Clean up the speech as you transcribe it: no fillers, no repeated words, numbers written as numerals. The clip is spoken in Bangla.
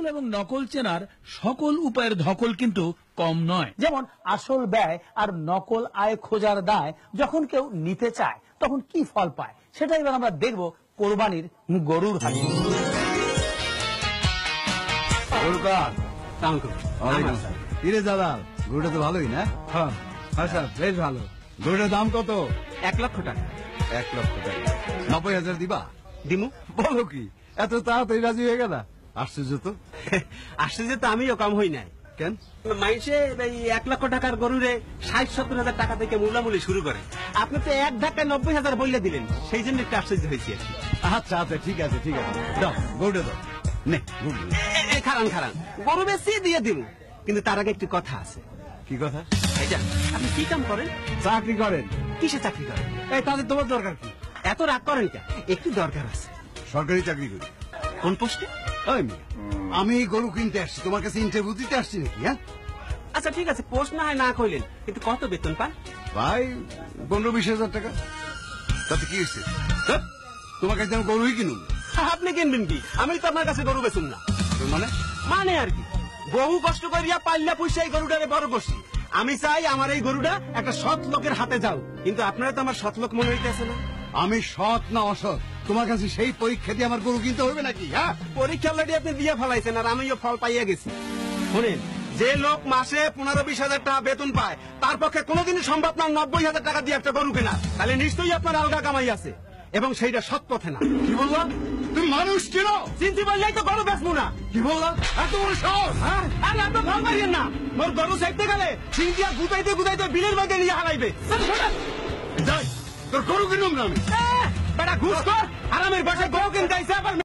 আসল এবং নকল চেনার সকল উপায়ের ধকল কিন্তু কম নয়। যেমন আসল ব্যয় আর নকল আয় খোঁজার দায় যখন কেউ নিতে চায় তখন কি ফল পায়, সেটা এবার আমরা দেখব কোরবানির গরুর হাটে। কিরে দাদা, গরুটা তো ভালোই না? হ্যাঁ স্যার, বেশ ভালো। গরুটার দাম কত? 1 লক্ষ টাকা। 1 লক্ষ টাকা। 90,000 দিবা? দিমু। বলো কি, এত তাড়াতাড়ি রাজি হয়ে গেল? আশ্চর্য তো। আশ্চর্য তো আমিও কম হই নাই। কেন? মাইসে এই 1 লক্ষ টাকার গরুরে 60-70 টাকা থেকে মূলামূলি শুরু করে। আপনি তো এক ধাক্কায় 90,000 বললে দিলেন, সেই জন্য একটু আশ্চর্য হয়েছি আর কি। আচ্ছা আচ্ছা, ঠিক আছে ঠিক আছে, দাও গরুটা দাও। নে গরু। খারান খারান, গরু বেশি দিয়ে দিব, কিন্তু তার আগে একটু কথা আছে। কি কথা? এইটা, আপনি কি কাম করেন? চাকরি করেন। কিসে চাকরি করেন? এই তাদের তোমার দরকার কি? এত রাগ করেন কেন? একটু দরকার আছে। সরকারি চাকরি করি। কোন পোস্টে? আমি গরু কিনতে আসছি, তোমার কাছে ইন্টারভিউ দিতে আসছি নাকি? হ্যাঁ আচ্ছা ঠিক আছে, পোস্ট না হয় না কইলেন, কিন্তু কত বেতন পান? ভাই 15-20 হাজার টাকা। তাতে কি হয়েছে? তোমার কাছে আমি গরুই কিনুন। আপনি কিনবেন কি? আমি তো আপনার কাছে গরু বেচুন না। মানে? মানে আর কি, বহু কষ্ট করিয়া পাল্লা পয়সা এই গরুটারে বড় করছি। আমি চাই আমার এই গরুটা একটা সৎ লোকের হাতে যাও, কিন্তু আপনারা তো আমার সৎ লোক মনে হইতেছে না। আমি সৎ না অসৎ তোমার কাছে সেই পরীক্ষা দিয়ে আমার গরু কিনতে হবে নাকি? হ্যাঁ, পরীক্ষা অলরেডি আপনি দিয়ে ফেলাইছেন, আর আমিও ফল পাইয়া গেছি। শোনেন, যে লোক মাসে 15-20 হাজার টাকা বেতন পায়, তার পক্ষে কোনোদিনই সম্ভব না 90,000 টাকা দিয়ে একটা গরু কেনা। তাহলে নিশ্চয়ই আপনার আলগা কামাই আছে, এবং সেইটা সৎ পথে না। কি বললাম? তুমি মানুষ চেনো? চিনতে পারলেই তো গরু বেচবো না। কি বললাম? এত বড় সাহস! হ্যাঁ, আর এত ফল পাইয়েন না। মোর গরু চাইতে গেলে চিন্তিয়া গুতাইতে গুতাইতে বিলের মধ্যে নিয়ে হারাইবে। যাই, তোর গরু কিনুম না আমি। বেটা ঘুষ কর, আরামের বসে গরু কিনতে আইছে, আবার